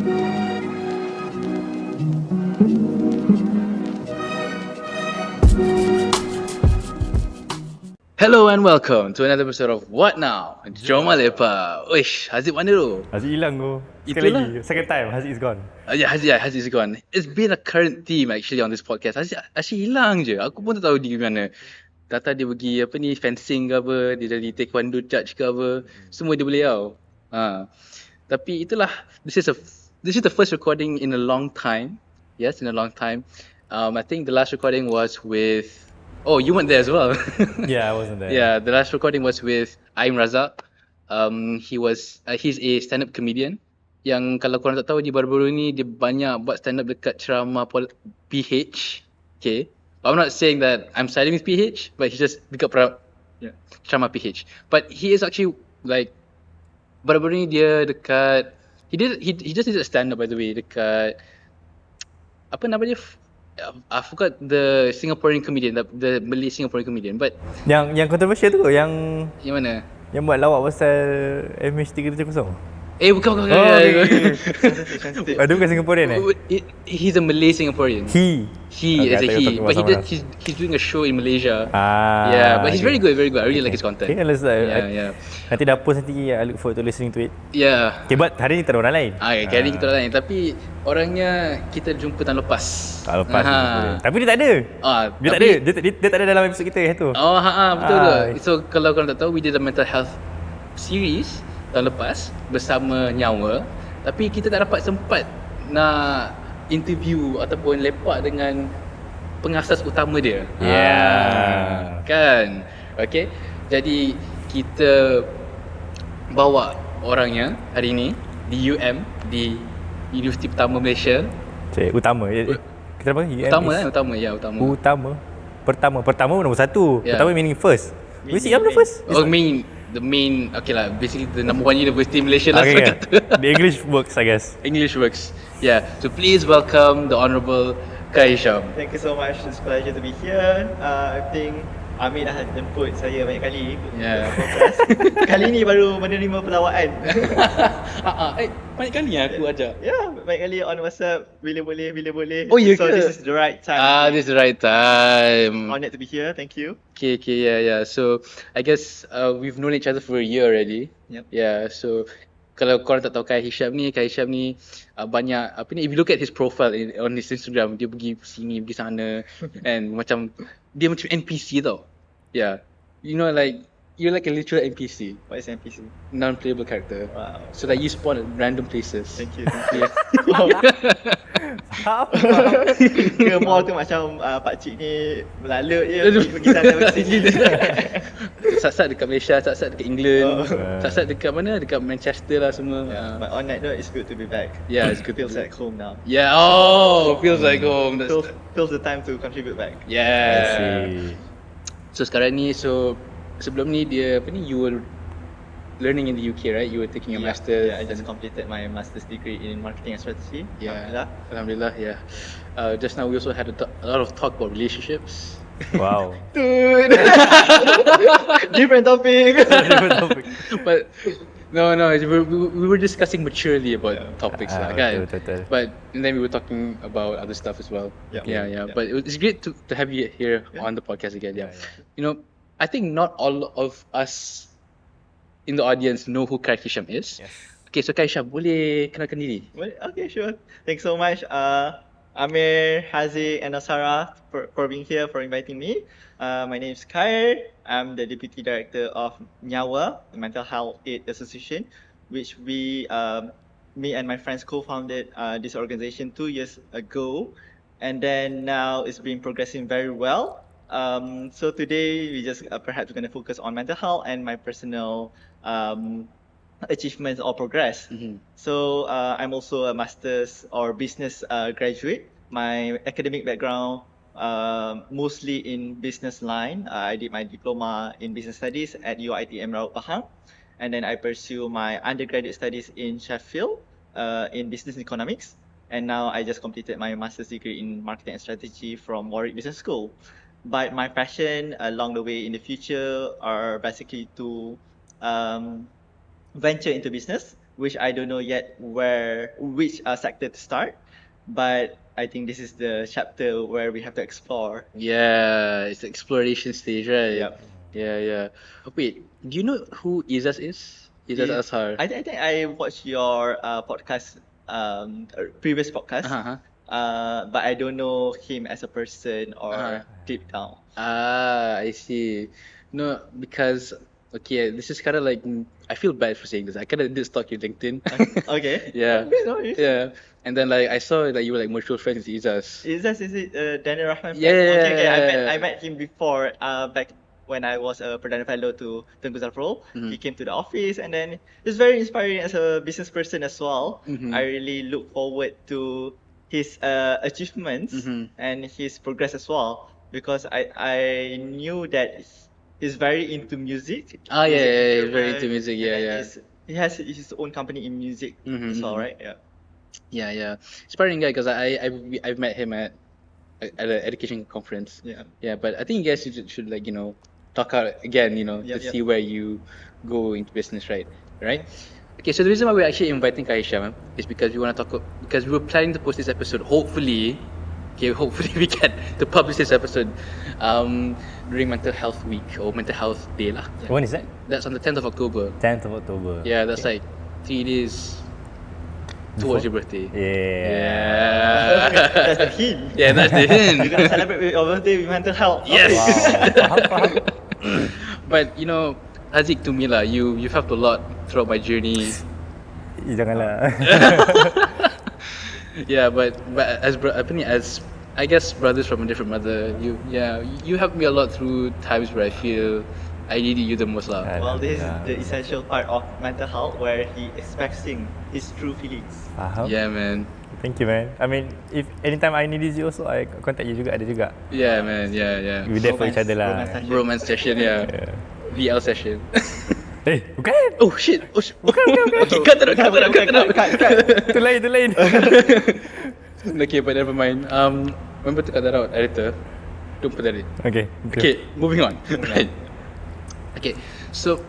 Hello and welcome to another episode of What Now? Jom Lepak. Wish, Haziq mana tu? Haziq hilang tu. Sekali Itulah. lagi. Second time Haziq is gone. Haziq is gone. It's been a current theme actually on this podcast. Haziq hilang je. Aku pun tak tahu dia mana. Tata dia pergi fencing ke apa, dia jadi taekwondo judge ke apa. Semua dia boleh tau. Tapi itulah, this is the first recording in a long time. Yes, in a long time. I think the last recording was with... Oh, you weren't there as well. Yeah, I wasn't there. Yeah, the last recording was with Aim Razak. He's a stand-up comedian. Yang kalau korang tak tahu, dia baru-baru ni dia banyak buat stand-up dekat ceramah PH. Okay. But I'm not saying that I'm siding with PH, but he's just dekat ceramah PH. But he is actually like baru-baru ni dia dekat he just did a stand-up by the way dekat apa nama dia? I forgot the Singaporean comedian, the Malay Singaporean comedian. But yang controversial tu yang mana? Yang buat lawak pasal MH370. Bukan. Okay. Dia bukan Singaporean He's a Malay Singaporean. He Is a he. But he's doing a show in Malaysia. Yeah, but he's very good. I really like his content. Okay, let's yeah. Nanti dah post nanti, I look forward to listening to it. Yeah. Okay, but hari ni tak ada orang lain. Hari ni kita orang lain. Tapi orangnya kita jumpa tahun lepas. Tapi dia tak ada. Dia tak ada dalam episod kita tu. Betul tu. So kalau korang tak tahu, we did a mental health series tahun lepas bersama Nyawa. Tapi kita tak dapat sempat nak interview ataupun lepak dengan pengasas utama dia. Kan? Okay. Jadi kita bawa orangnya hari ni di UM, di Universiti Pertama Malaysia. Utama. Kita apa? UM Pertama nombor satu. Pertama meaning first. Which is the first? The main, okay lah, basically the number one university in Malaysia lah. Okay, the English works, I guess. English works. Yeah. So please welcome the Honourable Khair Hisham. Thank you so much. It's a pleasure to be here. I think Amir dah jemput saya banyak kali. Kali ni baru menerima pelawaan. Banyak kali aku ajak. Yeah, banyak kali on WhatsApp. Bila boleh. Oh, ya so ke? this is the right time. This is the right time. Honored to be here. Thank you. Okay, yeah. So I guess we've known each other for a year already. Yep. Yeah. So kalau korang tak tahu Khair Hisham ni banyak if you look at his profile on his Instagram, dia pergi sini, pergi sana and dia macam NPC tau. Yeah. You know, like you're like a literal NPC. What is NPC? Non-playable character. Wow. So like you spawn at random places. Thank you. Yeah. Ke mall tu macam pakcik ni melalut je pergi sana pergi sini. Sat-sat dekat Malaysia, sat-sat dekat England, sat-sat dekat mana? Dekat Manchester lah semua. But on that note, it's good to be back. Yeah, it's good. Feels like home now. Yeah, feels like home. Feels the time to contribute back. Yeah. So sekarang ni, sebelum ni you were learning in the UK, right? You were taking a master's. Yeah, I just completed my master's degree in marketing and strategy. Yeah. Alhamdulillah, yeah. Just now we also had a lot of talk about relationships. Wow. Dude. Different topic. But no, we were discussing maturely about topics lah, kan? Betul. But then we were talking about other stuff as well. Yeah. But it's great to have you here on the podcast again. Yeah. You know, I think not all of us in the audience know who Khair Hisham is. Yes. Okay, so Khair Hisham, boleh kenalkan diri? Okay, sure. Thanks so much, Amir, Haziq, and Asara for being here, for inviting me. My name is Khair. I'm the Deputy Director of Nyawa, the Mental Health Aid Association, which me and my friends co-founded this organization 2 years ago. And then now it's been progressing very well. So today we just perhaps going to focus on mental health and my personal achievements or progress. So I'm also a master's or business graduate. My academic background mostly in business line. I did my diploma in business studies at UiTM Raut Pahang, and then I pursue my undergraduate studies in Sheffield in business economics, and now I just completed my master's degree in marketing and strategy from Warwick Business School. But my passion along the way in the future are basically to venture into business which I don't know yet which sector to start, but I think this is the chapter where we have to explore. Yeah, it's the exploration stage, right? Yep. Yeah. Wait, do you know who Izaz is? Izaz Azhar. I think I watched your podcast, previous podcast, Uh-huh. but I don't know him as a person or deep down. I see. No, because okay, this is kind of like I feel bad for saying this. I kind of did stalk your LinkedIn. Okay. Yeah. Okay, no worries. Yeah. And then like I saw that you were like mutual friends with Izaz. Is it Daniel Rahman? Yeah. Okay. I met him before. Back when I was a Perdana Fellow to Tengku Zafrul. He came to the office, and then he's very inspiring as a business person as well. I really look forward to his achievements and his progress as well, because I knew that he's very into music. Yeah, very into music. Yeah. He has his own company in music as well, right? Yeah. Yeah. Inspiring guy because I've met him at an education conference. Yeah. But I think you guys should like talk out again, to see where you go into business, right? Okay, so the reason why we're actually inviting Khair Hisham is because we want to because we were planning to post this episode. Hopefully we get to publish this episode during Mental Health Week or Mental Health Day lah. When is that? That's on the 10th of October. 10th of October. Yeah, that's like 3 days towards your birthday. Yeah. That's the hint. Yeah, that's the hint. We're gonna celebrate your birthday with mental health. Yes. Faham. But Haziq, to me lah, you've helped a lot throughout my journey. Janganlah. Yeah, but as I guess brothers from a different mother, you helped me a lot through times where I feel I needed you the most lah. Well, this is the essential part of mental health, where he expressing his true feelings. Faham. Yeah, man. Thank you, man. I mean, if anytime I need you also, I contact you juga, ada juga. Yeah, man. Yeah. We there for each other lah. Romance session, yeah. VL session. Bukan. Oh shit. Bukan. Okay, cut it out. Itu lain. Okay, but never mind. Remember to cut that out, editor. Don't put that in. Okay, moving on. Right. Okay, so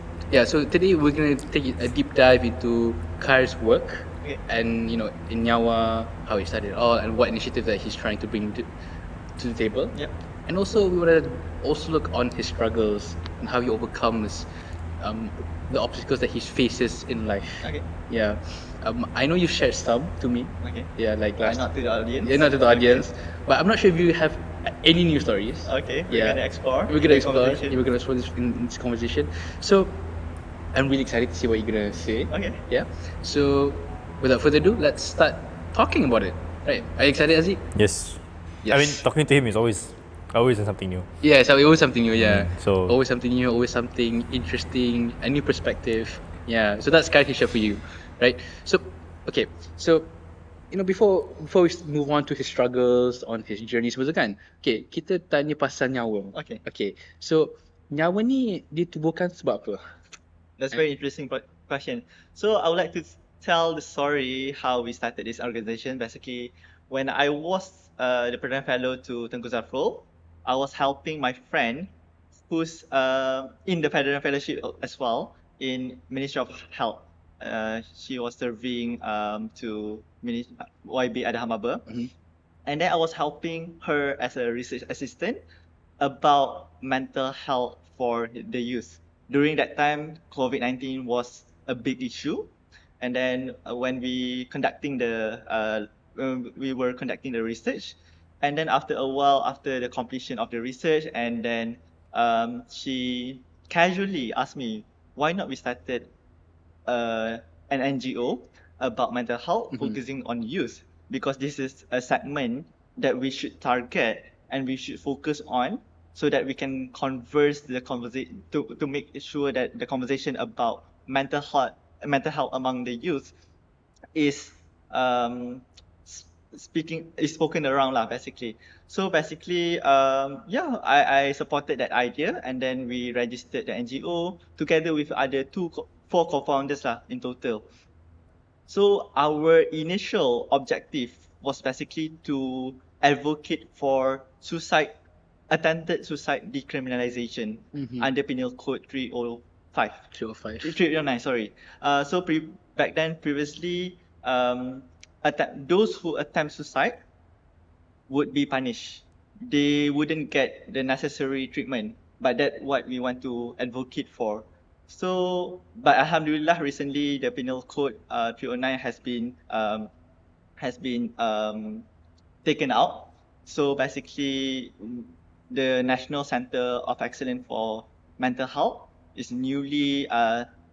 today we're gonna take a deep dive into Khair's work, and in Nyawa, how he started it all, and what initiative that he's trying to bring to the table. Yep. And also we wanna look on his struggles and how he overcomes the obstacles that he faces in life. Okay. Yeah. I know you've shared some to me. Okay. Yeah, like last. Not to the audience. Yeah, not to the audience. But I'm not sure if you have any new stories. Okay. We're gonna explore. We're gonna explore this in this conversation. So I'm really excited to see what you're gonna say. Okay. Yeah. So without further ado, let's start talking about it. Right. Are you excited, Aziz? Yes. I mean, talking to him is always something new. Yeah, so always something new. Yeah. So always something new, always something interesting, a new perspective. Yeah. So that's Khair Hisham for you, right? So okay. So before we move on to his struggles, on his journey semua tu kan. Okay, kita tanya pasal Nyawa. Okay. So Nyawa ni ditubuhkan sebab apa? That's a very interesting question. So I would like to tell the story how we started this organization. Basically, when I was the Perdana Fellow to Tengku Zafrul, I was helping my friend who's in the Perdana Fellowship as well in Ministry of Health. She was serving to YB Ada Hamaba. And then I was helping her as a research assistant about mental health for the youth. During that time, COVID-19 was a big issue. And then when we were conducting the research, and then after a while, after the completion of the research, and then she casually asked me, why not we started an NGO about mental health, focusing on youth, because this is a segment that we should target and we should focus on, so that we can converse the conversation to make sure that the conversation about mental health among the youth is spoken around lah, basically. So basically, I supported that idea, and then we registered the NGO together with other 4 co-founders lah in total. So our initial objective was basically to advocate for attempted suicide decriminalization under Penal Code 309. Sorry. So back then previously, those who attempt suicide would be punished. They wouldn't get the necessary treatment, but that's what we want to advocate for. So, but Alhamdulillah, recently the penal code 309 has been taken out. So basically, the National Center of Excellence for Mental Health is newly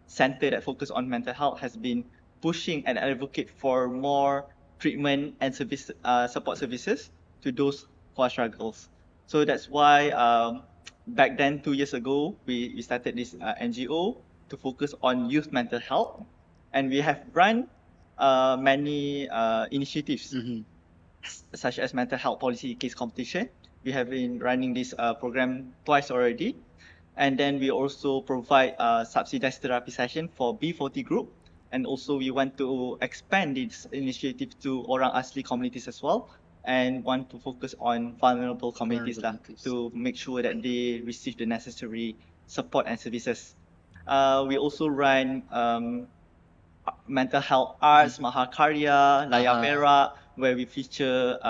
center that focus on mental health, has been pushing and advocate for more treatment and support services to those who are struggles. So that's why back then 2 years ago we started this NGO to focus on youth mental health, and we have run many initiatives such as mental health policy case competition. We have been running this program twice already, and then we also provide subsidized therapy session for B40 group, and also we want to expand this initiative to orang asli communities as well, and want to focus on vulnerable communities to make sure that they receive the necessary support and services. We also run mental health arts, Mahakarya, Layar Perak, where we feature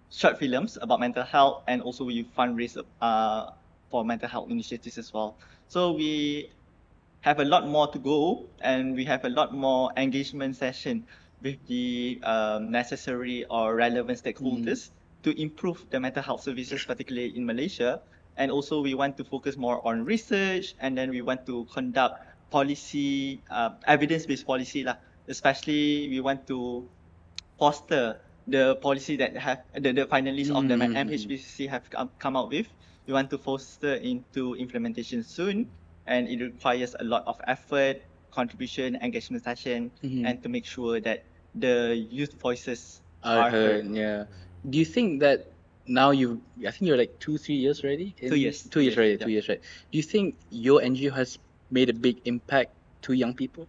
short films about mental health, and also we fundraise for mental health initiatives as well. So we have a lot more to go, and we have a lot more engagement session with the necessary or relevant stakeholders to improve the mental health services, particularly in Malaysia. And also we want to focus more on research, and then we want to conduct policy, evidence-based policy lah. Especially we want to foster the policy that have the finalists of the MHBC have come out with. We want to foster into implementation soon, and it requires a lot of effort, contribution, engagement session, and to make sure that the youth voices are heard. Yeah. Do you think that now I think you're like 2-3 years already? 2 years. 2 years, right? 2 years, right? Do you think your NGO has made a big impact to young people?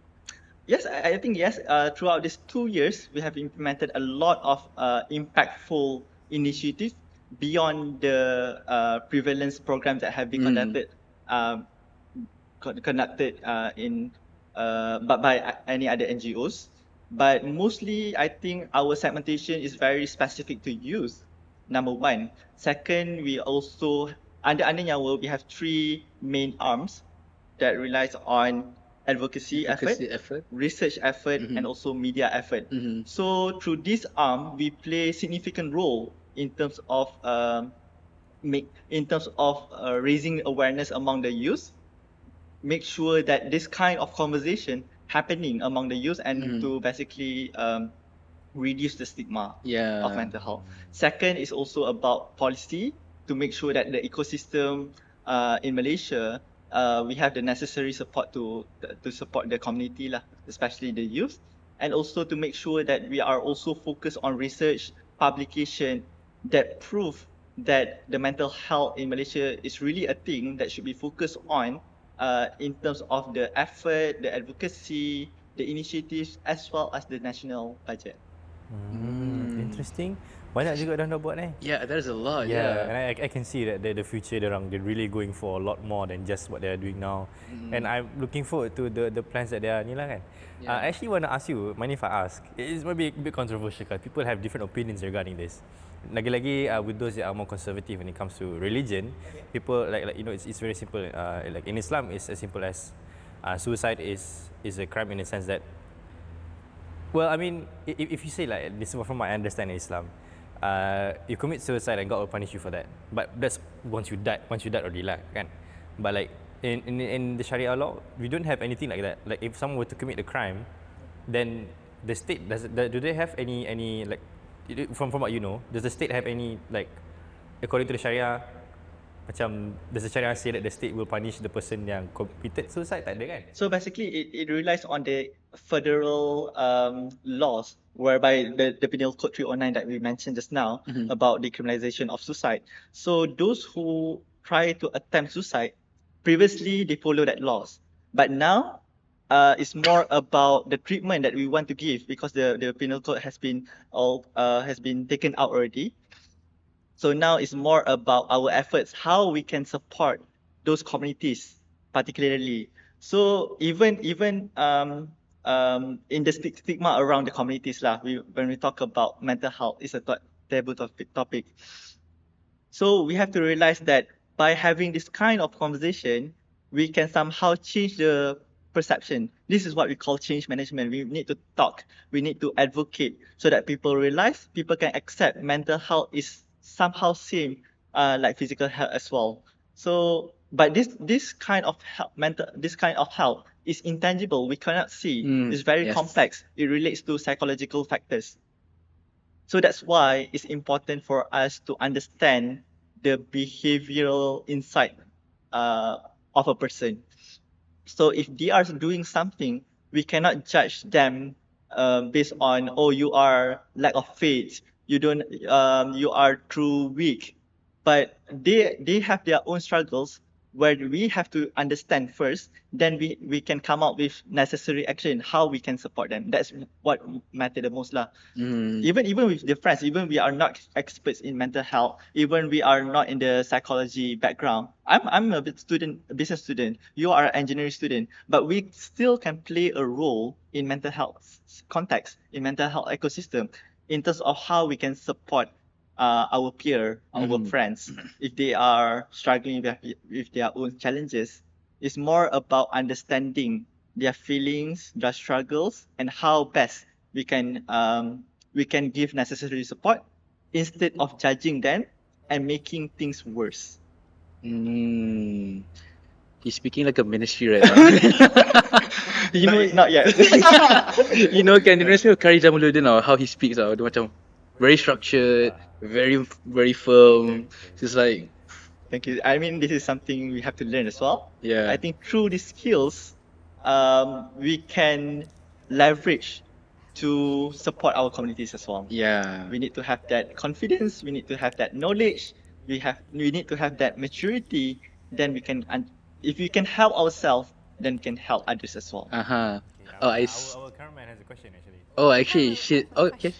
Yes, I think yes. Throughout these 2 years, we have implemented a lot of impactful initiatives beyond the prevalence programs that have been conducted by any other NGOs. But mostly, I think our segmentation is very specific to youth. Number one. Second, we also under Nyawa, we have 3 main arms that relies on advocacy effort, research effort, and also media effort. So through this arm, we play significant role in terms of raising awareness among the youth, make sure that this kind of conversation happening among the youth, and to basically reduce the stigma of mental health. Second is also about policy, to make sure that the ecosystem in Malaysia, we have the necessary support to support the community lah, especially the youth, and also to make sure that we are also focused on research publication that prove that the mental health in Malaysia is really a thing that should be focused on in terms of the effort, the advocacy, the initiatives, as well as the national budget. Interesting. Banyak juga dah buat ni. Yeah, there's a lot. And I can see that the future they're really going for a lot more than just what they are doing now. And I'm looking forward to the plans that they are ni lah kan. I actually want to ask you, mind if I ask? It's maybe a bit controversial because people have different opinions regarding this. Lagi-lagi with those that are more conservative when it comes to religion, people like you know it's very simple. Like in Islam, it's as simple as suicide is a crime in the sense that. Well, I mean, if you say like this, from my understanding Islam, you commit suicide and God will punish you for that. But that's once you died already lah, kan? But like in the Sharia law, we don't have anything like that. Like if someone were to commit a crime, then the state do they have any like from what you know, does the state have any like according to the Sharia? Macam does the Sharia say that the state will punish the person yang committed suicide? Tak ada kan? So basically, it relies on the federal laws, whereby the Penal Code 309 that we mentioned just now about decriminalization of suicide. So those who try to attempt suicide, previously they follow that laws, but now it's more about the treatment that we want to give, because the Penal Code has been taken out already. So now it's more about our efforts, how we can support those communities, particularly So even in the stigma around the communities lah, when we talk about mental health, it's a taboo topic. So we have to realize that by having this kind of conversation, we can somehow change the perception. This is what we call change management. We need to talk, we need to advocate so that people realize, people can accept mental health is somehow same like physical health as well. So, but this kind of health is intangible. We cannot see. It's very Yes. complex. It relates to psychological factors. So that's why it's important for us to understand the behavioral insight of a person. So if they are doing something, we cannot judge them based on, oh, you are lack of faith, you don't, you are too weak. But they have their own struggles where we have to understand first, then we can come up with necessary action, how we can support them. That's what matter the most lah. Even with the friends, even we are not experts in mental health, even we are not in the psychology background. I'm a business student. You are an engineering student, but we still can play a role in mental health context, in mental health ecosystem, in terms of how we can support our peer, our friends, if they are struggling with their own challenges. It's more about understanding their feelings, their struggles, and how best we can give necessary support instead of judging them and making things worse. He's speaking like a ministry right now. Not yet. You know, kan Indonesia Khair Hisham how he speaks dia macam very structured, very firm. It's like, Thank you. I mean, this is something we have to learn as well. Yeah. I think through these skills, we can leverage to support our communities as well. yeah. We need to have that confidence. We need to have that knowledge. We need to have that maturity. Then we can, if we can help ourselves, then we can help others as well. Oh, Our cameraman has a question actually. Oh, actually, okay.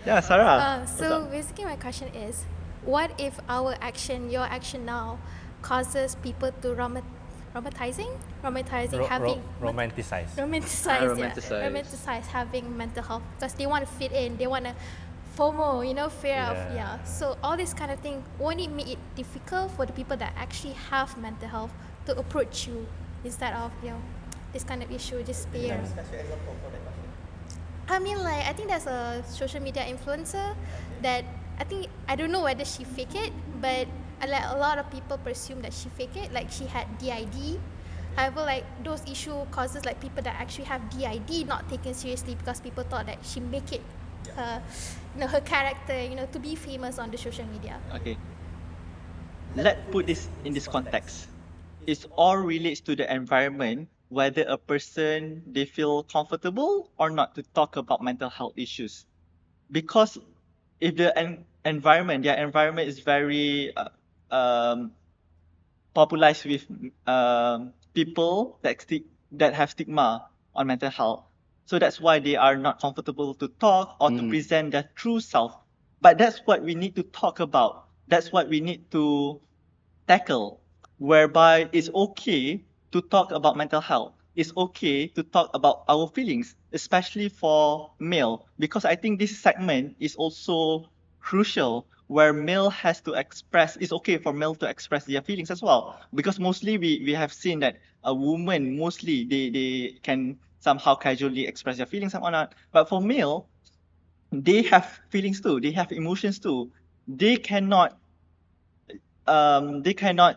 Yeah, Sarah. So basically my question is, what if your action now causes people to romanticizing having Romanticize. romanticize having mental health because they want to fit in, they want to FOMO, fear of So all this kind of thing, won't it make it difficult for the people that actually have mental health to approach you instead of this kind of issue, just fear? I mean, like, I think there's a social media influencer that I don't know whether she fake it, but a lot of people presume that she fake it, like she had DID. However, like those issue causes like people that actually have DID not taken seriously because people thought that she make it her character, to be famous on the social media. Okay. Let's put this in this context. It all relates to the environment, whether a person they feel comfortable or not to talk about mental health issues. Because if the their environment is very popularized with people that have stigma on mental health. So that's why they are not comfortable to talk or to present their true self. But that's what we need to talk about. That's what we need to tackle, whereby it's okay to talk about mental health. It's okay to talk about our feelings, especially for male, because I think this segment is also crucial where male has to express, it's okay for male to express their feelings as well. Because mostly we have seen that a woman, mostly they can somehow casually express their feelings and whatnot. But for male, they have feelings too, they have emotions too. They cannot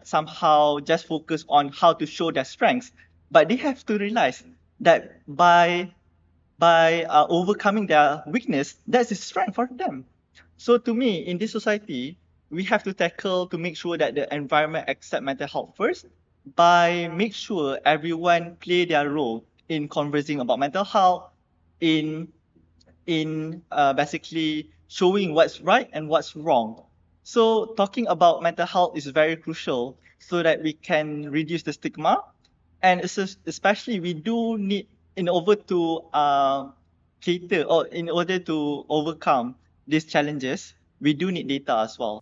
somehow just focus on how to show their strengths, but they have to realize that by overcoming their weakness, that's a strength for them. So to me, in this society, we have to tackle to make sure that the environment accept mental health first, by make sure everyone play their role in conversing about mental health, in basically showing what's right and what's wrong. So talking about mental health is very crucial so that we can reduce the stigma, and especially we do need, in order to cater or in order to overcome these challenges, we do need data as well.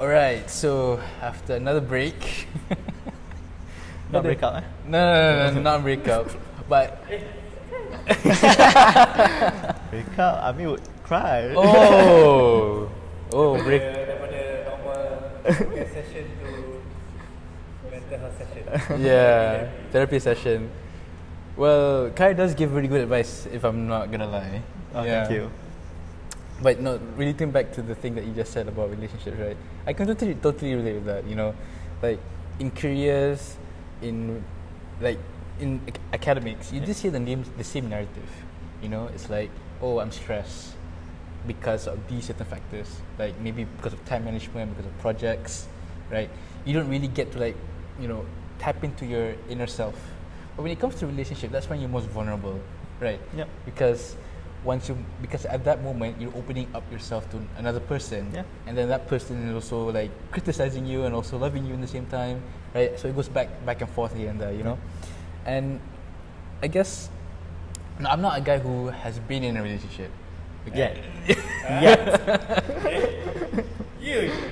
Alright, so after another break. Not breakup, eh? No, not breakup. But Breakup, I mean would cry. break. Daripada normal session to mental health session. Yeah, therapy session. Well, Khair does give really good advice, if I'm not gonna lie. Oh, Yeah. thank you. But no, relating back to the thing that you just said about relationships, right? I can totally relate with that. You know, like in careers, in academics, you just hear the same narrative. You know, it's like, oh, I'm stressed because of these certain factors, like maybe because of time management, because of projects, right? You don't really get to tap into your inner self. But when it comes to relationship, that's when you're most vulnerable, right? Yep. Because at that moment you're opening up yourself to another person, and then that person is also like criticizing you and also loving you in the same time, right? So it goes back and forth here and there, you know. And I guess I'm not a guy who has been in a relationship. Yeah.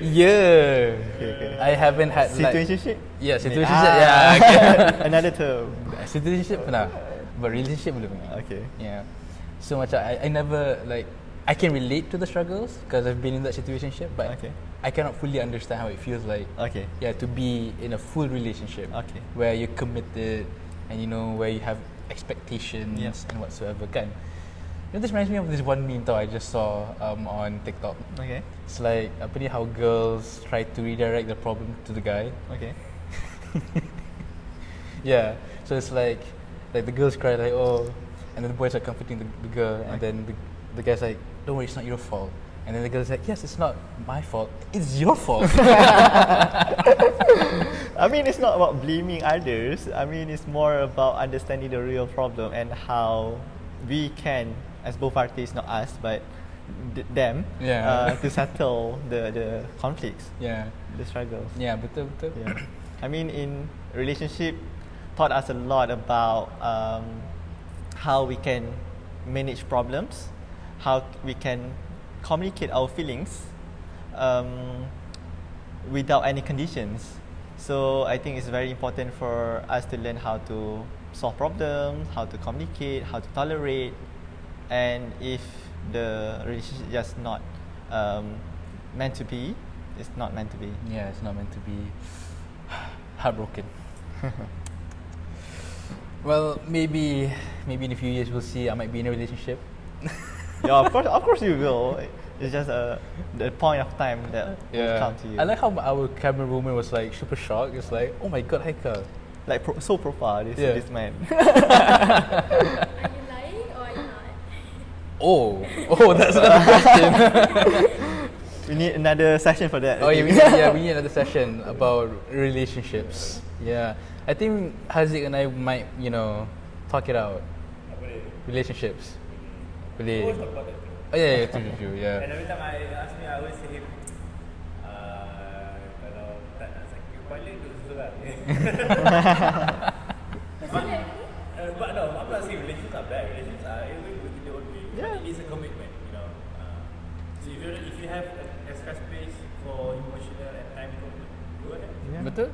Yeah. Okay. I haven't had Situationship? situationship. Okay. Another term. Situationship pernah, but relationship belum. Okay. Yeah. So much I never I can relate to the struggles because I've been in that situationship, but Okay. I cannot fully understand how it feels like. Okay. Yeah, to be in a full relationship. Okay. Where you're committed and where you have expectations and whatsoever kan. This reminds me of this one meme I just saw on TikTok. Okay. It's like how girls try to redirect the problem to the guy. Okay. Yeah. So it's like the girls cry like, oh, and then the boys are comforting the girl, and then the guy's like, don't worry, it's not your fault. And then the girl's like, yes, it's not my fault, it's your fault. I mean, it's not about blaming others. I mean, it's more about understanding the real problem and how we can, as both parties, not us, but them, to settle the conflicts, Yeah. the struggles. Yeah, betul. Yeah. I mean, in relationship, taught us a lot about how we can manage problems, how we can communicate our feelings without any conditions. So I think it's very important for us to learn how to solve problems, how to communicate, how to tolerate, and if the relationship is just not meant to be, it's not meant to be. Yeah, it's not meant to be. Heartbroken. Well, maybe in a few years we'll see I might be in a relationship. Yeah, of course you will. It's just the point of time that will come to you. I like how our camera woman was like super shocked. It's like, oh my god, Haikal. Like so profile this man. Are you lying or are you not? Oh, that's another question. We need another session for that. We need another session about relationships. Yeah, I think Haziq and I might, talk it out. Relationships. Boleh. Oh yeah, true, yeah. And every time I ask me, I always say him, kalau tak nak sakit kepala, tu susah. But no, I'm not saying relationships are bad. Relationships are every good in their own way. Yeah. But it is a commitment, So if you have extra space for emotional and time commitment, go ahead. Yeah. Betul.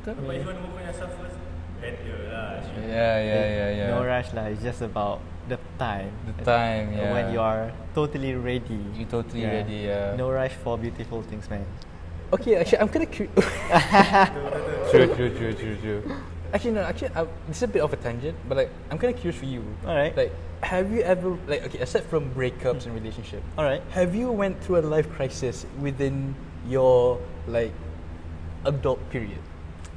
But if you want to work on yourself first, better lah. Yeah. No rush lah. It's just about the time. Yeah. When you are totally ready. You're totally ready, yeah. No rush for beautiful things, man. Okay, actually, I'm kind of curious. True. Actually, this is a bit of a tangent, but I'm kind of curious for you. Alright. Have you ever aside from breakups and relationship, Alright. have you went through a life crisis within your adult period?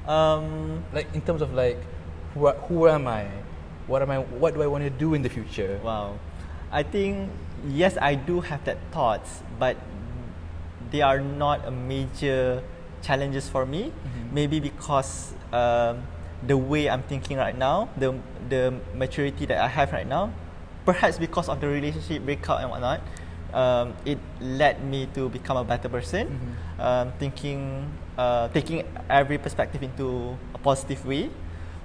In terms of who am I? What do I want to do in the future? Wow. I think yes, I do have that thoughts, but they are not a major challenges for me. Mm-hmm. Maybe because the way I'm thinking right now, the maturity that I have right now, perhaps because of the relationship breakup and whatnot, it led me to become a better person. Mm-hmm. Taking every perspective into a positive way.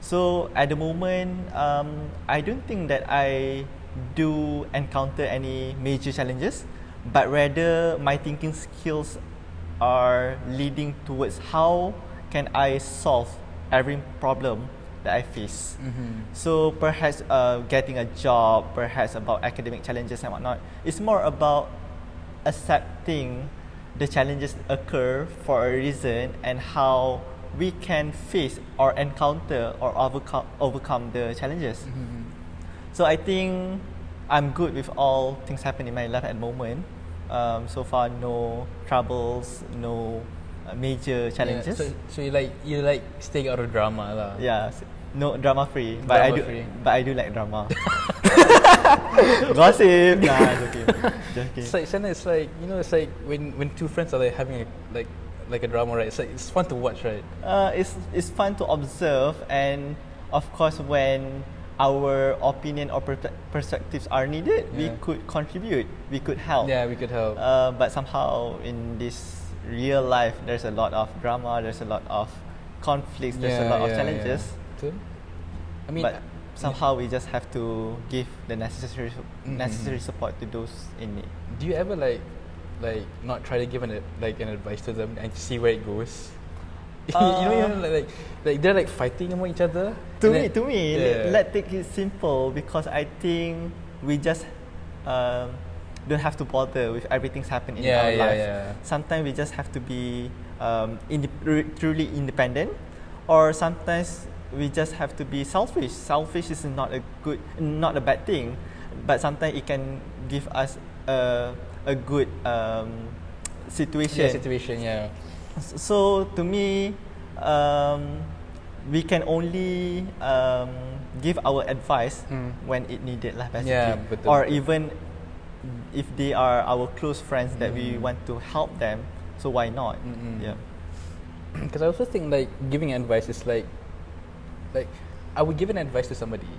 So at the moment, I don't think that I do encounter any major challenges, but rather my thinking skills are leading towards how can I solve every problem that I face. So perhaps getting a job, perhaps about academic challenges and whatnot. It's more about accepting the challenges occur for a reason and how we can face or encounter or overcome the challenges. So I think I'm good with all things happening in my life at the moment. So far, no troubles, no major challenges. Yeah, so you like staying out of drama lah. Yeah, no drama free. But I do like drama. Gossip. Nah, joking. It's like it's like when two friends are like having like a drama, right? It's fun to watch, right? It's fun to observe, and of course when our opinion or perspectives are needed, we could contribute, we could help. Yeah, we could help. But somehow in this real life, there's a lot of drama, there's a lot of conflicts, there's a lot of challenges. Yeah. I mean, but somehow we just have to give the necessary support to those in need. Do you ever like not try to give an advice to them and see where it goes? You know, like they're like fighting among each other. To me, let's take it simple, because I think we just don't have to bother with everything's happening in our life. Sometimes we just have to be truly independent, or sometimes we just have to be selfish. Selfish is not a bad thing, but sometimes it can give us a good situation. So to me, we can only give our advice when it needed lah, basically. Yeah, betul, or betul. even if they are our close friends that we want to help them, so why not? Yeah. Because I also think like giving advice is like I would give an advice to somebody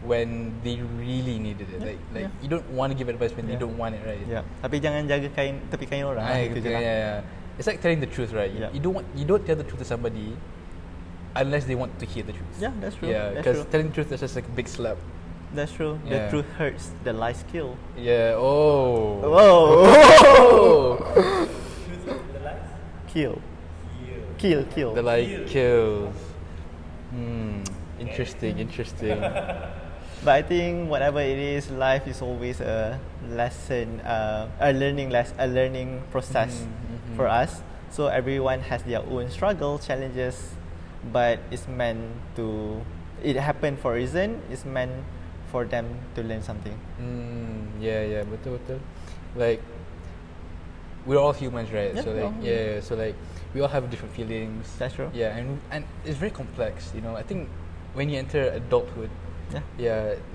when they really needed it. You don't want to give advice when they don't want it, right? Yeah. Tapi jangan jaga tepi kain orang. Itu je lah. Yeah. It's like telling the truth, right? Yeah. You don't tell the truth to somebody unless they want to hear the truth. Yeah, that's true. Yeah, because telling the truth is just like a big slap. That's true. Yeah. The truth hurts, the lies kill. Yeah. Oh. Whoa. Kill. The lie kills. Interesting. But I think whatever it is, life is always a lesson, a learning process for us. So everyone has their own struggle, challenges, but it happened for a reason. It's meant for them to learn something. Yeah, betul. Like we're all humans, right? Yeah, so like we all have different feelings. That's true. Yeah, and it's very complex. I think when you enter adulthood,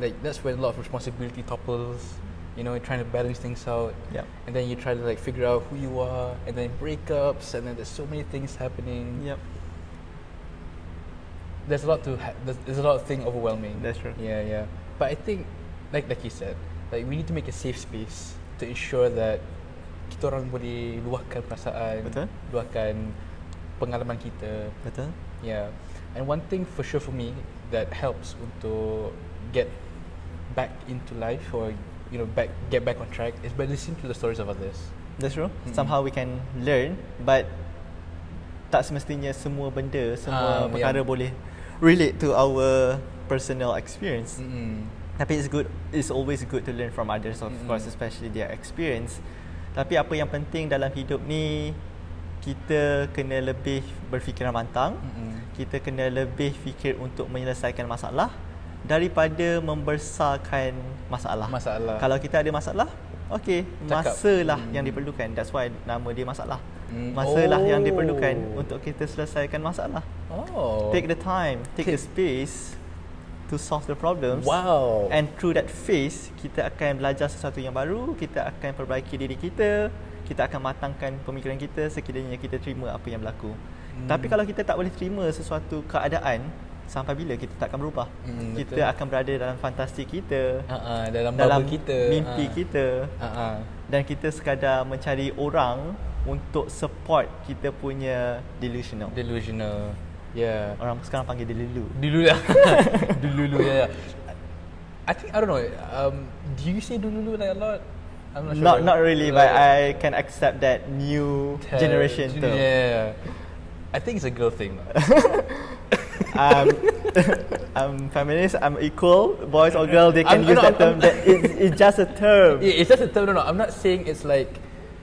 like that's when a lot of responsibility topples. Trying to balance things out. Yep. And then you try to like figure out who you are, and then breakups, and then there's so many things happening. Yep. There's a lot there's a lot of things overwhelming. That's true. Yeah. But I think, like you said, like we need to make a safe space to ensure that kita orang boleh luahkan perasaan, Betul. luahkan pengalaman kita. Betul. Yeah. And one thing for sure for me that helps untuk get back into life, or get back on track, is by listening to the stories of others. That's true. Somehow we can learn, but tak semestinya semua benda, semua perkara boleh relate to our personal experience. Tapi it's always good to learn from others, of course, especially their experience. Tapi apa yang penting dalam hidup ni, kita kena lebih berfikiran matang. Kita kena lebih fikir untuk menyelesaikan masalah daripada membesarkan masalah. Kalau kita ada masalah, okey, masalah yang diperlukan. That's why nama dia masalah. Masalah yang diperlukan untuk kita selesaikan masalah. Take the time, take the space to solve the problems. Wow. And through that phase, kita akan belajar sesuatu yang baru, kita akan perbaiki diri kita akan matangkan pemikiran kita sekiranya kita terima apa yang berlaku. Tapi kalau kita tak boleh terima sesuatu keadaan, sampai bila kita tak akan berubah? Kita betul. akan berada dalam fantasi kita, dalam kita, mimpi kita, dan kita sekadar mencari orang untuk support kita punya delusional. Yeah. Orang sekarang panggil delulu. Delulu, yeah. I think, I don't know, do you say delulu like a lot? I'm not sure. Not really, but I can accept that new generation term. Yeah. I think it's a girl thing. I'm feminist, I'm equal, boys or girls, they can use that term. It's just a term. Yeah, it's just a term. No, I'm not saying it's like,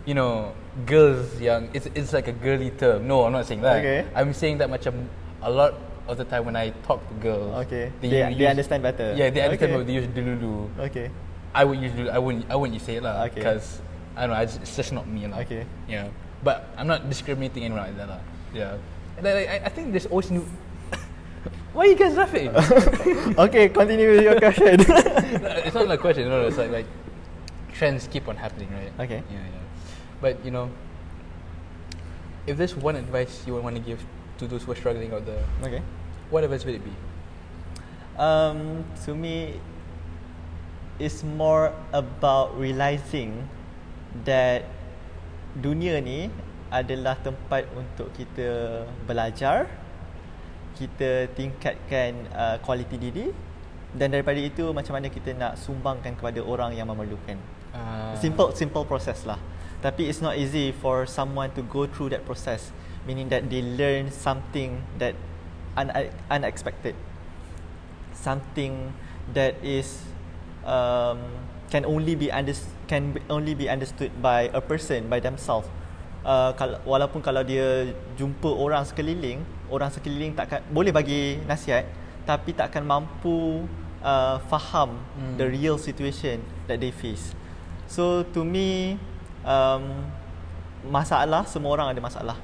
you know, girls young. It's like a girly term. No, I'm not saying that. Okay. I'm saying that macam a lot of the time when I talk to girls, Okay. They understand better. Yeah, they understand what they use dulu. Okay. I would use dulu. I wouldn't say it lah. Okay. Because I don't know. It's just not me lah. Okay. Yeah. But I'm not discriminating anyone like that lah. Yeah. And I think there's always new. Why are you guys laughing? Okay, continue with your question. It's not like a question. No, it's like trends keep on happening, right? Okay. Yeah. But you know, if there's one advice you would want to give to those who are struggling out there, Okay. what advice would it be? To me, it's more about realizing that dunia ni adalah tempat untuk kita belajar, kita tingkatkan kualiti diri, dan daripada itu macam mana kita nak sumbangkan kepada orang yang memerlukan. Simple process lah. Tapi it's not easy for someone to go through that process, meaning that they learn something that unexpected, something that is can only be understood by a person by themselves. Walaupun kalau dia jumpa orang sekeliling takkan boleh bagi nasihat, tapi takkan mampu faham the real situation that they face. So to me, masalah, semua orang ada masalah.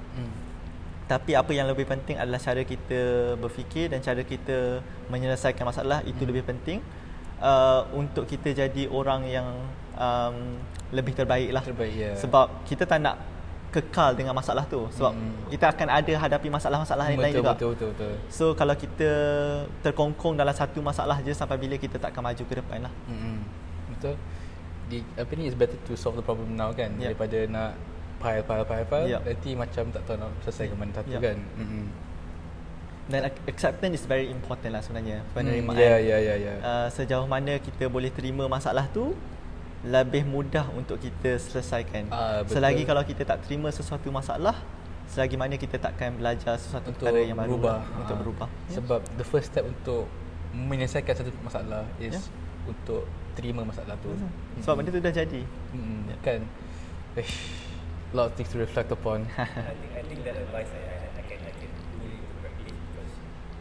Tapi apa yang lebih penting adalah cara kita berfikir dan cara kita menyelesaikan masalah. Itu lebih penting untuk kita jadi orang yang lebih terbaik lah. Yeah. Sebab kita tak nak kekal dengan masalah tu. Sebab kita akan ada hadapi masalah-masalah lain juga. Betul. So kalau kita terkongkong dalam satu masalah je, sampai bila kita tak akan maju ke depan lah. Betul. Apa ni, is better to solve the problem now kan, daripada nak pile nanti macam tak tahu nak selesai ke mana satu kan. Dan acceptance is very important lah sebenarnya, penerimaan. Sejauh mana kita boleh terima masalah tu, lebih mudah untuk kita selesaikan. Selagi kalau kita tak terima sesuatu masalah, selagi mana kita takkan belajar sesuatu perkara yang baru untuk berubah. Sebab the first step untuk menyelesaikan satu masalah is untuk terima masalah tu. Sebab benda tu dah jadi. Kan. A lot of things to reflect upon. I think that advice I can really practice, because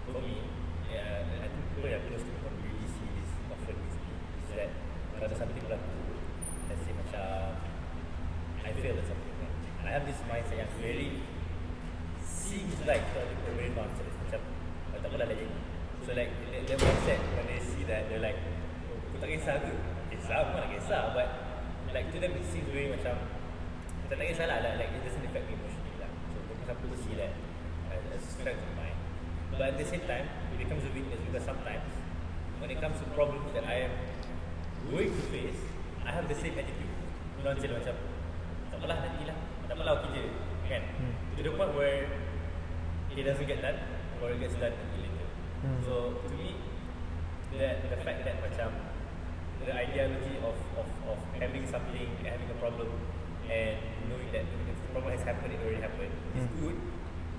for me, I think people yang close to me don't really see this often with me, is that kalau ada something berlaku, let's say macam I fail at something, and I have this mindset yang very seems like very nonsense, macam tak apalah lagi. So like their mindset when they see that, they're like, aku tak kisah ke? Kisah, aku nak kisah, but like to them it seems very macam tak kisah lah, like it doesn't affect me emotionally lah. So some people see that as a strength of mine, but at the same time it becomes a weakness, because sometimes when it comes to problems that I am going to face, I have the same attitude, nonsense macam tak apalah nantilah, tak apalah okay je kan, to the point where it doesn't get done or it gets done later. So to me, the fact that macam the ideology of having something, having a problem, and knowing that if the problem has happened, it already happened, is good.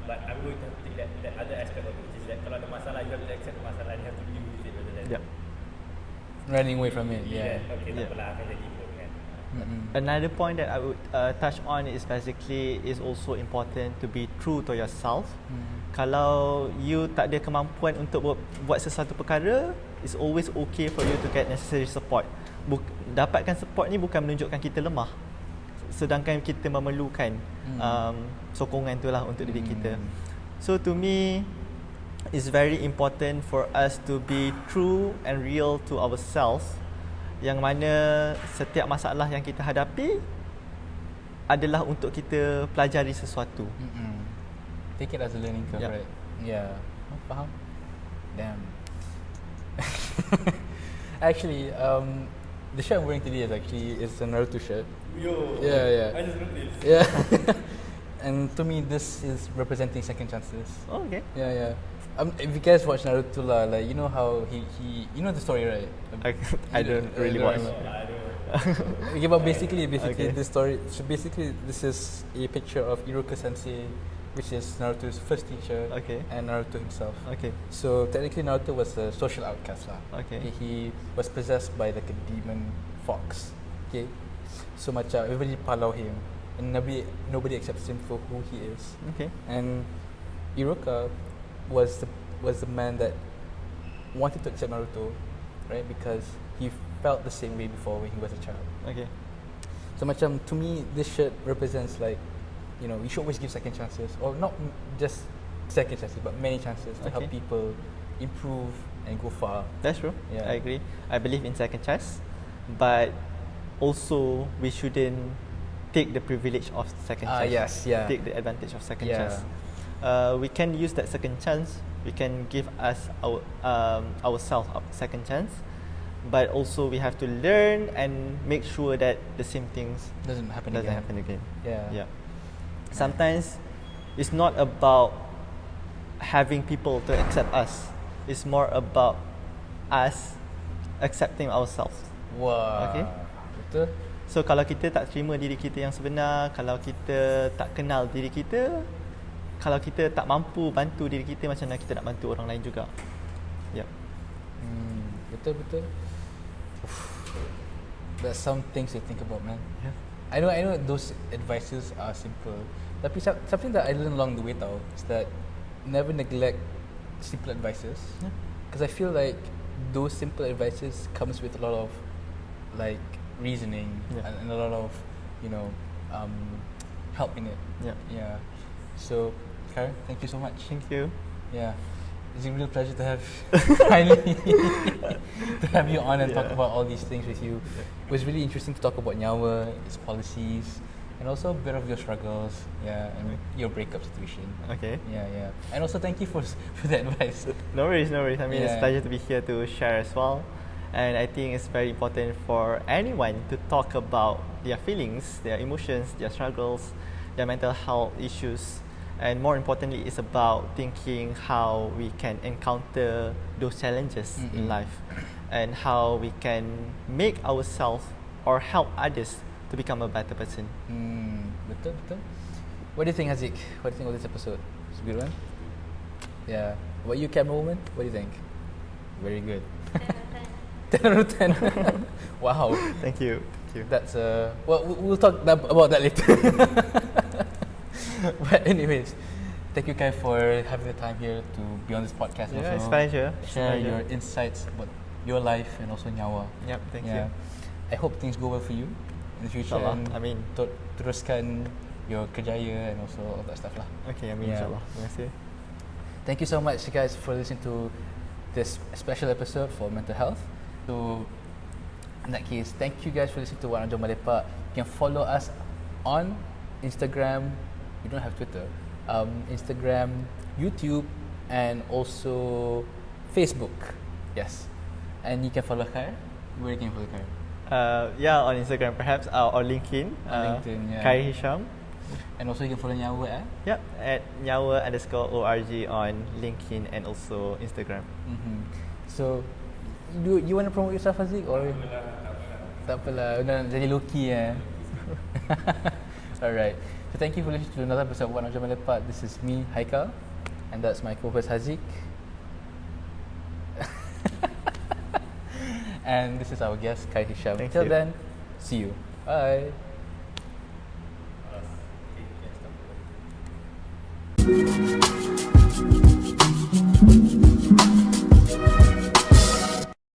But I'm going to have to take that other aspect of it, which is that kalau ada masalah, you have to accept the masalah and you have to deal with it rather than running away from it. Okay, tak apalah, akan jadi pun kan. Another point that I would touch on is basically is also important to be true to yourself. Kalau you tak ada kemampuan untuk buat sesuatu perkara, it's always okay for you to get necessary support. Dapatkan support ni bukan menunjukkan kita lemah, sedangkan kita memerlukan sokongan tu lah untuk diri kita. So to me, it's very important for us to be true and real to ourselves, yang mana setiap masalah yang kita hadapi adalah untuk kita pelajari sesuatu. Take it as a learning curve, right? Yeah. Faham? Damn. Actually, the shirt I'm wearing today is a Naruto shirt. Yo. Yeah. I just noticed. Yeah. And to me, this is representing second chances. Oh, okay. Yeah. If you guys watch Naruto lah, like you know how he you know the story, right? I don't really watch. I don't know. Okay, but basically Okay. this story. So basically, this is a picture of Iruka Sensei, which is Naruto's first teacher, Okay. and Naruto himself. Okay. So technically, Naruto was a social outcast lah. Okay. He was possessed by like a demon fox. Okay. So macam everybody palau him, and nobody accepts him for who he is. Okay. And Iruka was the man that wanted to accept Naruto, right? Because he felt the same way before when he was a child. Okay. So macam to me, this shirt represents like, you know, you should always give second chances, or not just second chances, but many chances to help Okay. people improve and go far. That's true. Yeah. I agree. I believe in second chance, but also we shouldn't take the privilege of second chance. Yes, yeah. Take the advantage of second Yeah. chance. We can use that second chance. We can give us ourselves a second chance, but also we have to learn and make sure that the same things Doesn't happen doesn't again. happen again. Yeah. Yeah. Sometimes it's not about having people to accept us. It's more about us accepting ourselves. Wah. Okay. Betul. So kalau kita tak terima diri kita yang sebenar, kalau kita tak kenal diri kita, kalau kita tak mampu bantu diri kita, macam mana kita nak bantu orang lain juga. Yep. Betul. Oof. There's some things to think about, man. Yeah. I know those advices are simple, tapi something that I learned along the way tau is that never neglect simple advices, Yeah. because I feel like those simple advices comes with a lot of like reasoning, Yeah. and a lot of, you know, help in it. Yeah. So Khair, thank you so much. Thank you. Yeah, it's a real pleasure to have finally to have you on and talk Yeah. about all these things with you. It was really interesting to talk about Nyawa, its policies, and also a bit of your struggles. Yeah, and your breakup situation. Okay. Yeah, and also thank you for the advice. No worries. I mean, it's Yeah. a pleasure to be here to share as well. And I think it's very important for anyone to talk about their feelings, their emotions, their struggles, their mental health issues. And more importantly, it's about thinking how we can encounter those challenges in life, and how we can make ourselves or help others to become a better person. Betul. What do you think, Haziq? What do you think of this episode? It's a good one? Yeah. What you, camera woman? What do you think? Very good. 10 out of 10. Wow. Thank you. That's well, we'll talk about that later. But anyways, thank you, Kai, for having the time here to be on this podcast. Yeah, also it's a pleasure. share your insights about your life and also Nyawa. Yep, thank you. I hope things go well for you in the future. InsyaAllah, and amin. Teruskan your kerjaya and also all that stuff lah. Okay, amin, Yeah. insyaAllah. Terima kasih. Thank you so much, guys, for listening to this special episode for mental health. So, in that case, thank you guys for listening to Wan Ajam Lepak. You can follow us on Instagram. We don't have Twitter. Instagram, YouTube, and also Facebook. Yes. And you can follow Khair. Where can you follow Khair? Yeah, on Instagram perhaps, or LinkedIn. LinkedIn, yeah. Khair Hisham. And also you can follow Nyawa. Yep, at Nyawa_org on LinkedIn and also Instagram. So, you want to promote yourself, Haziq, or tak apalah, nak jadi low-key Alright. So thank you for listening to another episode of Wan Ajam Lepak. This is me, Haikal, and that's my co-host Haziq. And this is our guest, Khair Hisham. Thank Till you. then, see you. Bye.